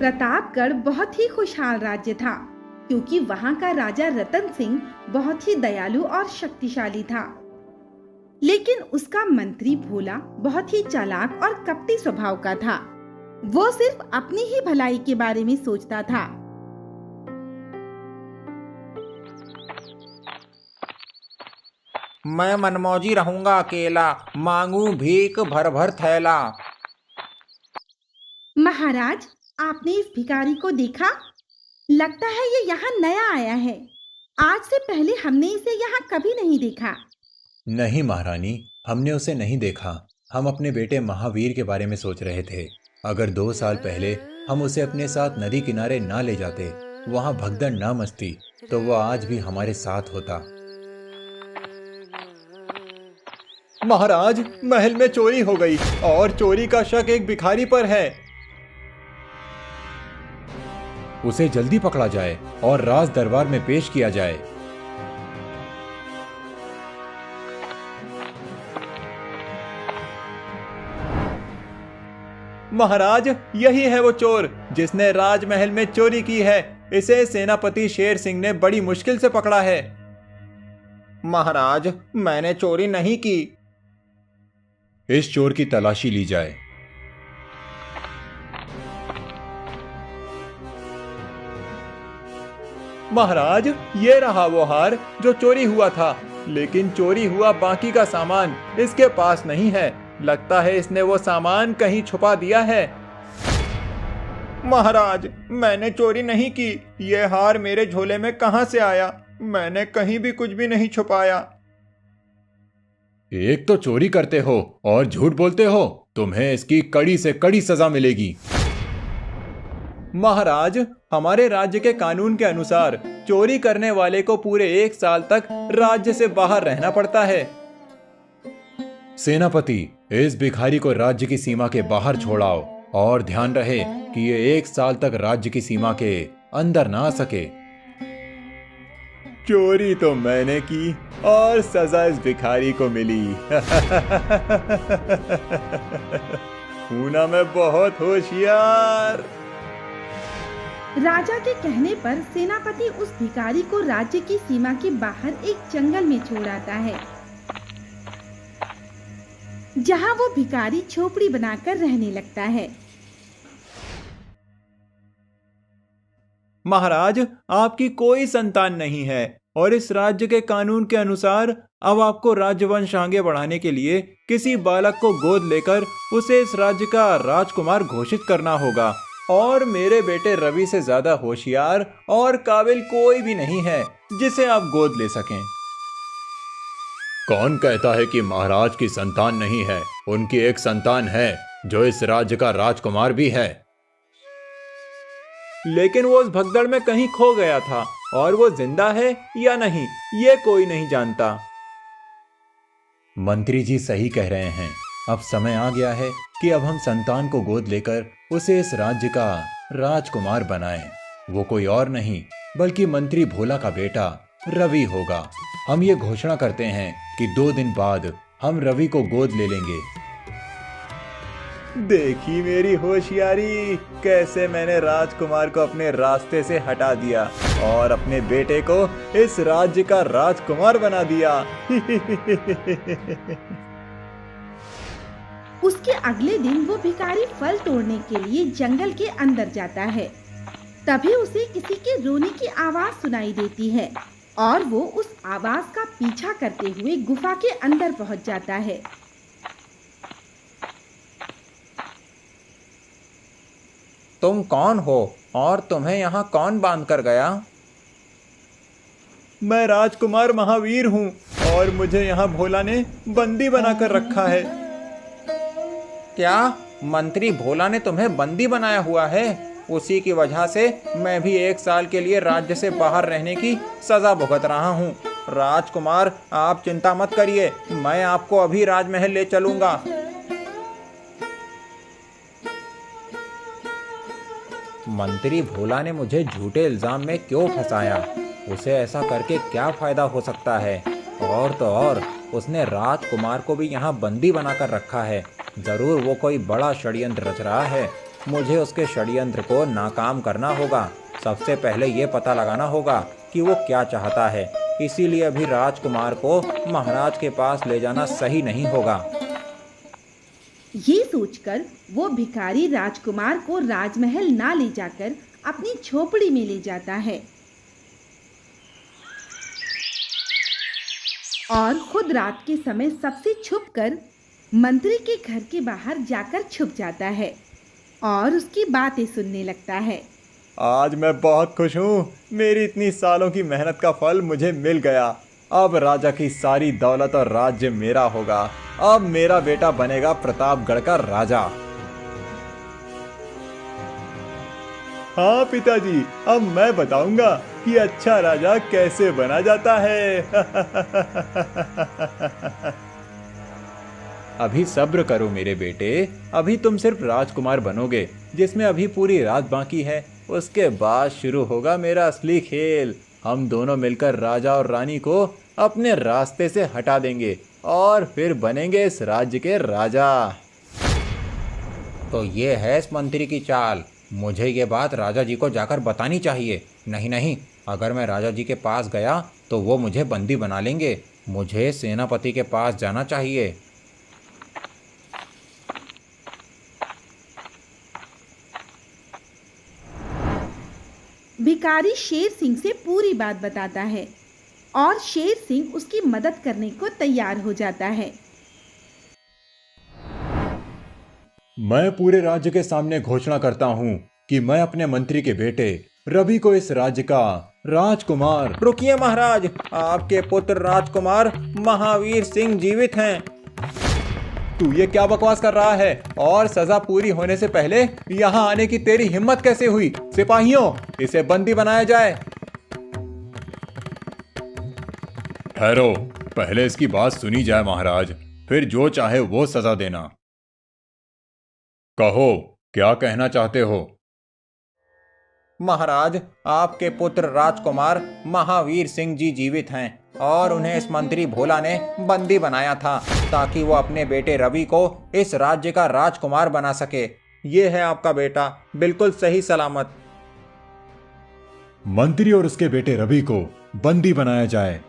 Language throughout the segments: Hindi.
प्रतापगढ़ बहुत ही खुशहाल राज्य था, क्योंकि वहाँ का राजा रतन सिंह बहुत ही दयालु और शक्तिशाली था। लेकिन उसका मंत्री भोला बहुत ही चालाक और कपटी स्वभाव का था। वो सिर्फ अपनी ही भलाई के बारे में सोचता था। मैं मनमौजी रहूंगा अकेला, मांगू भीख भर भर थैला। महाराज, आपने इस भिखारी को देखा? लगता है ये यहाँ नया आया है। आज से पहले हमने इसे यहाँ कभी नहीं देखा। नहीं महारानी, हमने उसे नहीं देखा। हम अपने बेटे महावीर के बारे में सोच रहे थे। अगर 2 साल पहले हम उसे अपने साथ नदी किनारे ना ले जाते, वहाँ भगदड़ ना मचती, तो वो आज भी हमारे साथ होता। महाराज, महल में चोरी हो गई और चोरी का शक एक भिखारी पर है। उसे जल्दी पकड़ा जाए और राज दरबार में पेश किया जाए। महाराज, यही है वो चोर जिसने राजमहल में चोरी की है। इसे सेनापति शेर सिंह ने बड़ी मुश्किल से पकड़ा है। महाराज, मैंने चोरी नहीं की। इस चोर की तलाशी ली जाए। महाराज, ये रहा वो हार जो चोरी हुआ था, लेकिन चोरी हुआ बाकी का सामान इसके पास नहीं है। लगता है इसने वो सामान कहीं छुपा दिया है। महाराज, मैंने चोरी नहीं की। ये हार मेरे झोले में कहां से आया? मैंने कहीं भी कुछ भी नहीं छुपाया। एक तो चोरी करते हो और झूठ बोलते हो। तुम्हें इसकी कड़ी से कड़ी सजा मिलेगी। महाराज, हमारे राज्य के कानून के अनुसार चोरी करने वाले को पूरे 1 साल तक राज्य से बाहर रहना पड़ता है। सेनापति, इस भिखारी को राज्य की सीमा के बाहर छोड़ाओ और ध्यान रहे कि ये 1 साल तक राज्य की सीमा के अंदर ना आ सके। चोरी तो मैंने की और सजा इस भिखारी को मिली। हूं ना मैं बहुत होशियार। राजा के कहने पर सेनापति उस भिखारी को राज्य की सीमा के बाहर एक जंगल में छोड़ आता है, जहां वो भिखारी झोपड़ी बनाकर रहने लगता है। महाराज, आपकी कोई संतान नहीं है और इस राज्य के कानून के अनुसार अब आपको राज्यवंश आगे बढ़ाने के लिए किसी बालक को गोद लेकर उसे इस राज्य का राजकुमार घोषित करना होगा। और मेरे बेटे रवि से ज्यादा होशियार और काबिल कोई भी नहीं है जिसे आप गोद ले सकें। कौन कहता है कि महाराज की संतान नहीं है? उनकी एक संतान है जो इस राज्य का राजकुमार भी है। लेकिन वो उस भगदड़ में कहीं खो गया था और वो जिंदा है या नहीं, ये कोई नहीं जानता। मंत्री जी सही कह रहे हैं। अब समय आ गया है कि अब हम संतान को गोद लेकर उसे इस राज्य का राजकुमार बनाएं। वो कोई और नहीं बल्कि मंत्री भोला का बेटा रवि होगा। हम ये घोषणा करते हैं कि 2 दिन बाद हम रवि को गोद ले लेंगे। देखी मेरी होशियारी, कैसे मैंने राजकुमार को अपने रास्ते से हटा दिया और अपने बेटे को इस राज्य का राजकुमार बना दिया। उसके अगले दिन वो भिखारी फल तोड़ने के लिए जंगल के अंदर जाता है। तभी उसे किसी के रोने की आवाज सुनाई देती है और वो उस आवाज का पीछा करते हुए गुफा के अंदर पहुंच जाता है। तुम कौन हो और तुम्हें यहाँ कौन बांध कर गया? मैं राजकुमार महावीर हूँ और मुझे यहाँ भोला ने बंदी बनाकर रखा है। क्या मंत्री भोला ने तुम्हें बंदी बनाया हुआ है? उसी की वजह से मैं भी 1 साल के लिए राज्य से बाहर रहने की सजा भुगत रहा हूँ। राजकुमार, आप चिंता मत करिए, मैं आपको अभी राजमहल ले चलूंगा। मंत्री भोला ने मुझे झूठे इल्जाम में क्यों फंसाया? उसे ऐसा करके क्या फायदा हो सकता है? और तो और उसने राजकुमार को भी यहाँ बंदी बनाकर रखा है। जरूर वो कोई बड़ा षड्यंत्र रच रहा है। मुझे उसके षड्यंत्र को नाकाम करना होगा। सबसे पहले ये पता लगाना होगा कि वो क्या चाहता है। इसीलिए अभी राजकुमार को महाराज के पास ले जाना सही नहीं होगा। ये सोचकर वो भिखारी राजकुमार को राजमहल ना ले जाकर अपनी झोपड़ी में ले जाता है और खुद रात के समय सबसे छुपकर मंत्री के घर के बाहर जाकर छुप जाता है और उसकी बातें सुनने लगता है। आज मैं बहुत खुश हूँ। मेरी इतनी सालों की मेहनत का फल मुझे मिल गया। अब राजा की सारी दौलत और राज्य मेरा होगा। अब मेरा बेटा बनेगा प्रतापगढ़ का राजा। हाँ पिताजी, अब मैं बताऊंगा कि अच्छा राजा कैसे बना जाता है। अभी सब्र करो मेरे बेटे, अभी तुम सिर्फ राजकुमार बनोगे, जिसमें अभी पूरी रात बाकी है। उसके बाद शुरू होगा मेरा असली खेल। हम दोनों मिलकर राजा और रानी को अपने रास्ते से हटा देंगे और फिर बनेंगे इस राज्य के राजा। तो ये है इस मंत्री की चाल। मुझे ये बात राजा जी को जाकर बतानी चाहिए। नहीं नहीं, अगर मैं राजा जी के पास गया तो वो मुझे बंदी बना लेंगे। मुझे सेनापति के पास जाना चाहिए। भिखारी शेर सिंह से पूरी बात बताता है और शेर सिंह उसकी मदद करने को तैयार हो जाता है। मैं पूरे राज्य के सामने घोषणा करता हूँ कि मैं अपने मंत्री के बेटे रवि को इस राज्य का राजकुमार। रुकिए महाराज, आपके पुत्र राजकुमार महावीर सिंह जीवित हैं। तू ये क्या बकवास कर रहा है? और सजा पूरी होने से पहले यहाँ आने की तेरी हिम्मत कैसे हुई? सिपाहियों, इसे बंदी बनाया जाए। ठहरो, पहले इसकी बात सुनी जाए महाराज, फिर जो चाहे वो सजा देना। कहो, क्या कहना चाहते हो? महाराज, आपके पुत्र राजकुमार महावीर सिंह जी जीवित हैं और उन्हें इस मंत्री भोला ने बंदी बनाया था ताकि वो अपने बेटे रवि को इस राज्य का राजकुमार बना सके। ये है आपका बेटा, बिल्कुल सही सलामत। मंत्री और उसके बेटे रवि को बंदी बनाया जाए।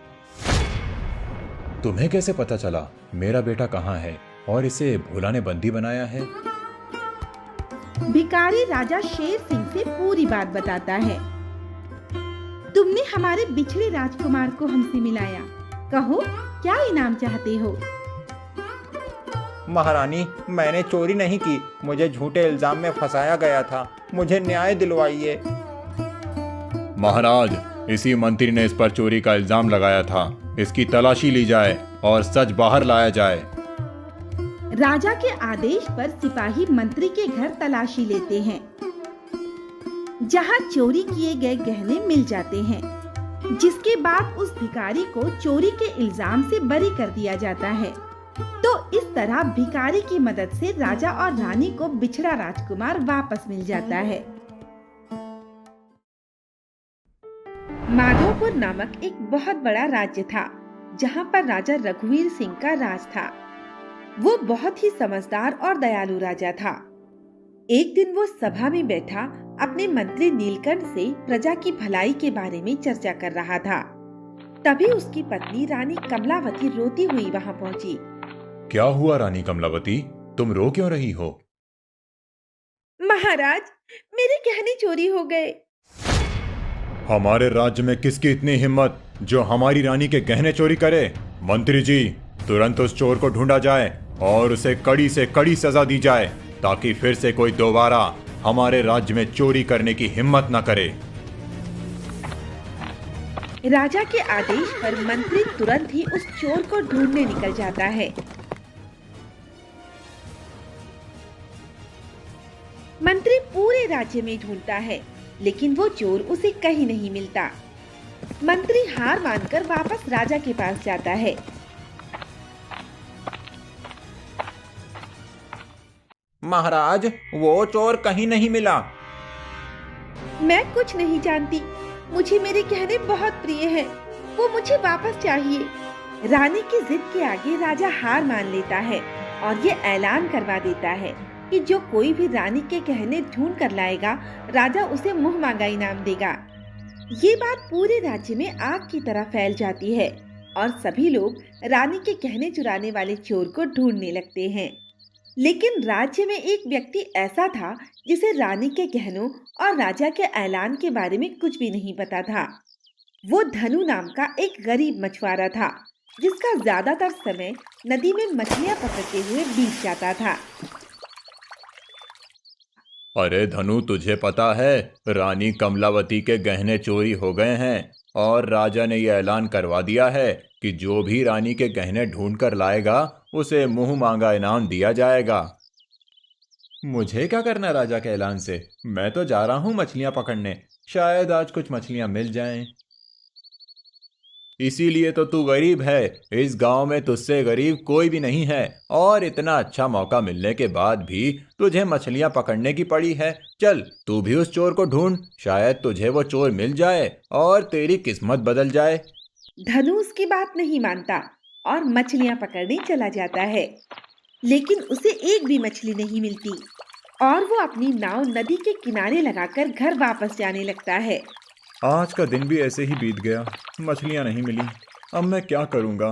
तुम्हें कैसे पता चला मेरा बेटा कहाँ है और इसे भोला ने बंदी बनाया है? भिखारी राजा शेर सिंह से पूरी बात बताता है। तुमने हमारे बिछड़े राजकुमार को हमसे मिलाया। कहो, क्या इनाम चाहते हो? महारानी, मैंने चोरी नहीं की, मुझे झूठे इल्जाम में फंसाया गया था। मुझे न्याय दिलवाइए। महाराज, इसी मंत्री ने इस पर चोरी का इल्जाम लगाया था। इसकी तलाशी ली जाए और सच बाहर लाया जाए। राजा के आदेश पर सिपाही मंत्री के घर तलाशी लेते हैं, जहां चोरी किए गए गहने मिल जाते हैं, जिसके बाद उस भिखारी को चोरी के इल्जाम से बरी कर दिया जाता है। तो इस तरह भिखारी की मदद से राजा और रानी को बिछड़ा राजकुमार वापस मिल जाता है। माधोपुर नामक एक बहुत बड़ा राज्य था, जहां पर राजा रघुवीर सिंह का राज था। वो बहुत ही समझदार और दयालु राजा था। एक दिन वो सभा में बैठा अपने मंत्री नीलकंठ से प्रजा की भलाई के बारे में चर्चा कर रहा था। तभी उसकी पत्नी रानी कमलावती रोती हुई वहां पहुंची। क्या हुआ रानी कमलावती, तुम रो क्यों रही हो? महाराज, मेरे गहने चोरी हो गए। हमारे राज्य में किसकी इतनी हिम्मत जो हमारी रानी के गहने चोरी करे? मंत्री जी, तुरंत उस चोर को ढूंढा जाए और उसे कड़ी से कड़ी सजा दी जाए ताकि फिर से कोई दोबारा हमारे राज्य में चोरी करने की हिम्मत न करे। राजा के आदेश पर मंत्री तुरंत ही उस चोर को ढूंढने निकल जाता है। मंत्री पूरे राज्य में ढूंढता है, लेकिन वो चोर उसे कहीं नहीं मिलता। मंत्री हार मानकर वापस राजा के पास जाता है। महाराज, वो चोर कहीं नहीं मिला। मैं कुछ नहीं जानती, मुझे मेरे गहने बहुत प्रिय हैं, वो मुझे वापस चाहिए। रानी की जिद के आगे राजा हार मान लेता है और ये ऐलान करवा देता है कि जो कोई भी रानी के गहने ढूंढ कर लाएगा, राजा उसे मुंह मांगा इनाम देगा। ये बात पूरे राज्य में आग की तरह फैल जाती है और सभी लोग रानी के गहने चुराने वाले चोर को ढूंढने लगते हैं। लेकिन राज्य में एक व्यक्ति ऐसा था जिसे रानी के गहनों और राजा के ऐलान के बारे में कुछ भी नहीं पता था। वो धनु नाम का एक गरीब मछुआरा था, जिसका ज्यादातर समय नदी में मछलियां पकड़ते हुए बीत जाता था। अरे धनु, तुझे पता है रानी कमलावती के गहने चोरी हो गए हैं और राजा ने यह ऐलान करवा दिया है कि जो भी रानी के गहने ढूंढ कर लाएगा उसे मुंह मांगा इनाम दिया जाएगा। मुझे क्या करना राजा के ऐलान से? मैं तो जा रहा हूं मछलियां पकड़ने, शायद आज कुछ मछलियां मिल जाएं। इसीलिए तो तू गरीब है। इस गांव में तुझसे गरीब कोई भी नहीं है और इतना अच्छा मौका मिलने के बाद भी तुझे मछलियां पकड़ने की पड़ी है। चल तू भी उस चोर को ढूंढ, शायद तुझे वो चोर मिल जाए और तेरी किस्मत बदल जाए। धनु उसकी बात नहीं मानता और मछलियां पकड़ने चला जाता है, लेकिन उसे एक भी मछली नहीं मिलती और वो अपनी नाव नदी के किनारे लगाकर घर वापस जाने लगता है। आज का दिन भी ऐसे ही बीत गया, मछलियां नहीं मिली। अब मैं क्या करूंगा?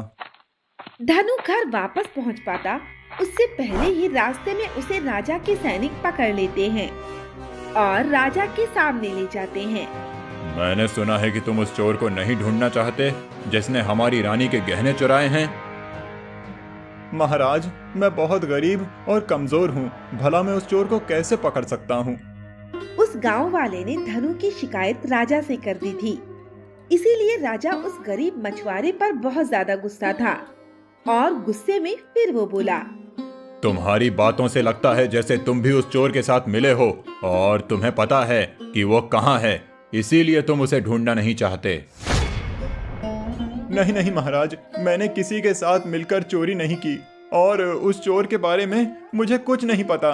धनु घर वापस पहुंच पाता उससे पहले ही रास्ते में उसे राजा के सैनिक पकड़ लेते हैं और राजा के सामने ले जाते हैं। मैंने सुना है कि तुम उस चोर को नहीं ढूंढना चाहते जिसने हमारी रानी के गहने चुराए हैं। महाराज, मैं बहुत गरीब और कमजोर हूँ, भला मैं उस चोर को कैसे पकड़ सकता हूँ? उस गांव वाले ने धनु की शिकायत राजा से कर दी थी, इसीलिए राजा उस गरीब मछुआरे पर बहुत ज्यादा गुस्सा था और गुस्से में फिर वो बोला, तुम्हारी बातों से लगता है जैसे तुम भी उस चोर के साथ मिले हो और तुम्हें पता है कि वो कहाँ है, इसीलिए तुम उसे ढूंढना नहीं चाहते। नहीं नहीं महाराज, मैंने किसी के साथ मिलकर चोरी नहीं की और उस चोर के बारे में मुझे कुछ नहीं पता।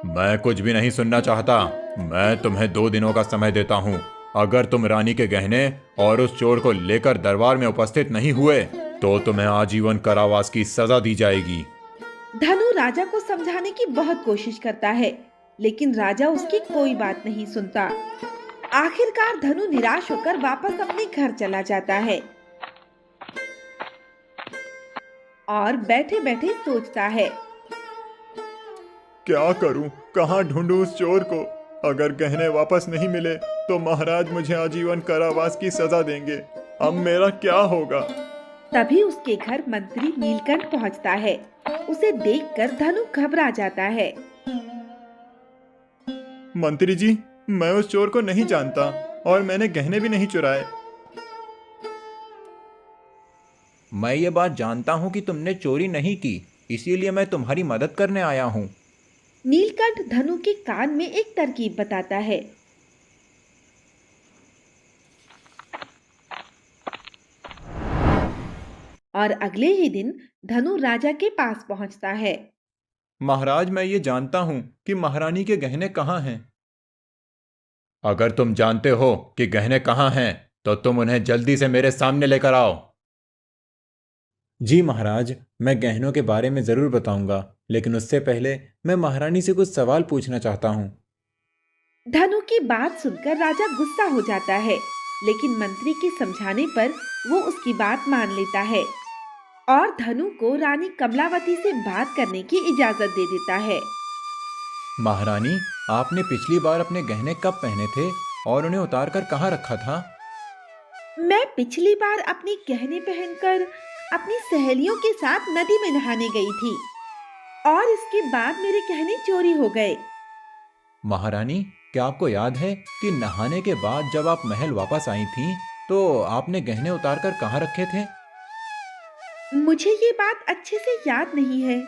मैं कुछ भी नहीं सुनना चाहता। मैं तुम्हें 2 दिनों का समय देता हूँ। अगर तुम रानी के गहने और उस चोर को लेकर दरबार में उपस्थित नहीं हुए तो तुम्हें आजीवन कारावास की सजा दी जाएगी। धनु राजा को समझाने की बहुत कोशिश करता है, लेकिन राजा उसकी कोई बात नहीं सुनता। आखिरकार धनु निराश होकर वापस अपने घर चला जाता है और बैठे बैठे सोचता है, क्या करूं, कहां ढूंढूं उस चोर को? अगर गहने वापस नहीं मिले तो महाराज मुझे आजीवन कारावास की सजा देंगे। अब मेरा क्या होगा? तभी उसके घर मंत्री नीलकंठ पहुंचता है। उसे देखकर धनु घबरा जाता है। मंत्री जी, मैं उस चोर को नहीं जानता और मैंने गहने भी नहीं चुराए। मैं ये बात जानता हूँ कि तुमने चोरी नहीं की, इसीलिए मैं तुम्हारी मदद करने आया हूँ। नीलकंठ धनु के कान में एक तरकीब बताता है। और अगले ही दिन धनु राजा के पास पहुंचता है। महाराज, मैं ये जानता हूँ कि महारानी के गहने कहाँ हैं। अगर तुम जानते हो कि गहने कहाँ हैं तो तुम उन्हें जल्दी से मेरे सामने लेकर आओ। जी महाराज, मैं गहनों के बारे में जरूर बताऊंगा, लेकिन उससे पहले मैं महारानी से कुछ सवाल पूछना चाहता हूँ। धनु की बात सुनकर राजा गुस्सा हो जाता है, लेकिन मंत्री के समझाने पर वो उसकी बात मान लेता है और धनु को रानी कमलावती से बात करने की इजाजत दे देता है। महारानी, आपने पिछली बार अपने गहने कब पहने थे और उन्हें उतार कर कहाँ रखा था? मैं पिछली बार अपने गहने पहनकर अपनी सहेलियों के साथ नदी में नहाने गई थी और इसके बाद मेरे गहने चोरी हो गए। महारानी, क्या आपको याद है कि नहाने के बाद जब आप महल वापस आई थीं, तो आपने गहने उतारकर कहाँ रखे थे? मुझे ये बात अच्छे से याद नहीं है।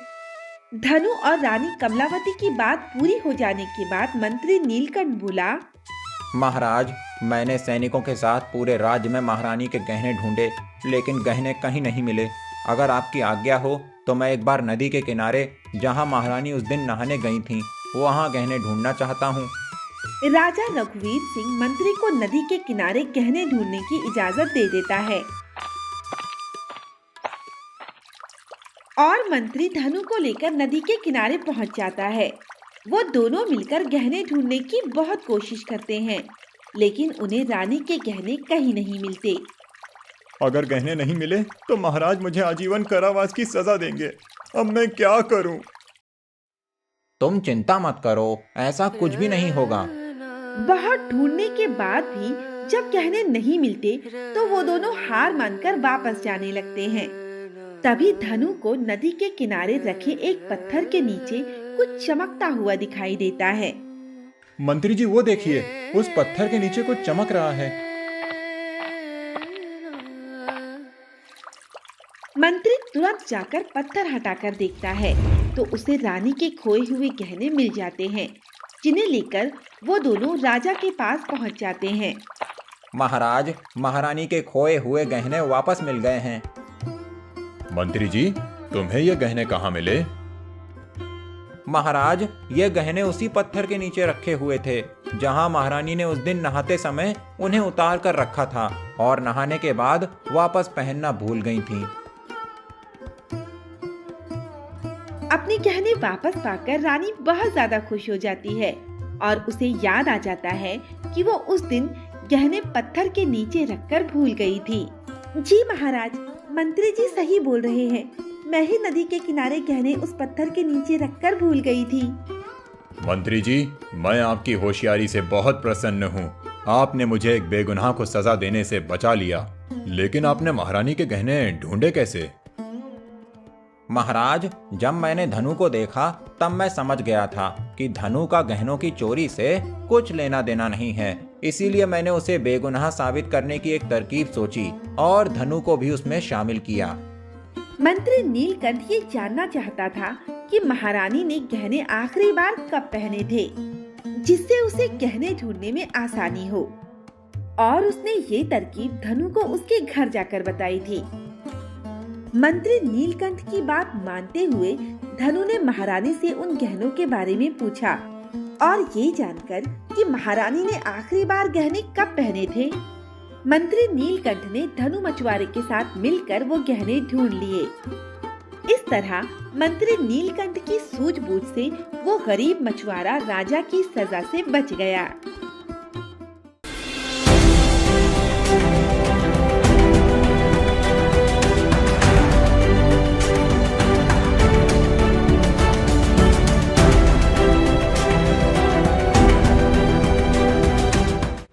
धनु और रानी कमलावती की बात पूरी हो जाने के बाद मंत्री नीलकंठ बोला, महाराज, मैंने सैनिकों के साथ पूरे राज्य में महारानी के गहने ढूंढे, लेकिन गहने कहीं नहीं मिले। अगर आपकी आज्ञा हो तो मैं एक बार नदी के किनारे, जहां महारानी उस दिन नहाने गई थीं, वहां गहने ढूंढना चाहता हूं। राजा रघुवीर सिंह मंत्री को नदी के किनारे गहने ढूंढने की इजाजत दे देता है और मंत्री धनु को लेकर नदी के किनारे पहुंच जाता है। वो दोनों मिलकर गहने ढूंढने की बहुत कोशिश करते हैं, लेकिन उन्हें रानी के गहने कहीं नहीं मिलते। अगर गहने नहीं मिले तो महाराज मुझे आजीवन कारावास की सजा देंगे। अब मैं क्या करूं? तुम चिंता मत करो, ऐसा कुछ भी नहीं होगा। बहुत ढूंढने के बाद भी जब गहने नहीं मिलते तो वो दोनों हार मानकर वापस जाने लगते हैं। तभी धनु को नदी के किनारे रखे एक पत्थर के नीचे कुछ चमकता हुआ दिखाई देता है। मंत्री जी वो देखिए, उस पत्थर के नीचे कुछ चमक रहा है। मंत्री तुरंत जाकर पत्थर हटाकर देखता है तो उसे रानी के खोए हुए गहने मिल जाते हैं, जिन्हें लेकर वो दोनों राजा के पास पहुंच जाते हैं। महाराज, महारानी के खोए हुए गहने वापस मिल गए हैं। मंत्री जी, तुम्हें ये गहने कहाँ मिले? महाराज, ये गहने उसी पत्थर के नीचे रखे हुए थे जहां महारानी ने उस दिन नहाते समय उन्हें उतार कर रखा था और नहाने के बाद वापस पहनना भूल गई थीं। अपने गहने वापस पाकर रानी बहुत ज्यादा खुश हो जाती है और उसे याद आ जाता है कि वो उस दिन गहने पत्थर के नीचे रखकर भूल गई थी। जी महाराज, मंत्री जी सही बोल रहे हैं, मैं ही नदी के किनारे गहने उस पत्थर के नीचे रखकर भूल गई थी। मंत्री जी, मैं आपकी होशियारी से बहुत प्रसन्न हूँ। आपने मुझे एक बेगुनाह को सजा देने से बचा लिया, लेकिन आपने महारानी के गहने ढूंढे कैसे? महाराज, जब मैंने धनु को देखा तब मैं समझ गया था कि धनु का गहनों की चोरी से कुछ लेना देना नहीं है। इसीलिए मैंने उसे बेगुनाह साबित करने की एक तरकीब सोची और धनु को भी उसमें शामिल किया। मंत्री नीलकंठ ये जानना चाहता था कि महारानी ने गहने आखिरी बार कब पहने थे, जिससे उसे गहने ढूंढने में आसानी हो, और उसने ये तरकीब धनु को उसके घर जाकर बताई थी। मंत्री नीलकंठ की बात मानते हुए धनु ने महारानी से उन गहनों के बारे में पूछा और ये जानकर कि महारानी ने आखिरी बार गहने कब पहने थे, मंत्री नीलकंठ ने धनु मछुआरे के साथ मिलकर वो गहने ढूंढ लिए। इस तरह मंत्री नीलकंठ की सूझबूझ से वो गरीब मछुआरा राजा की सजा से बच गया।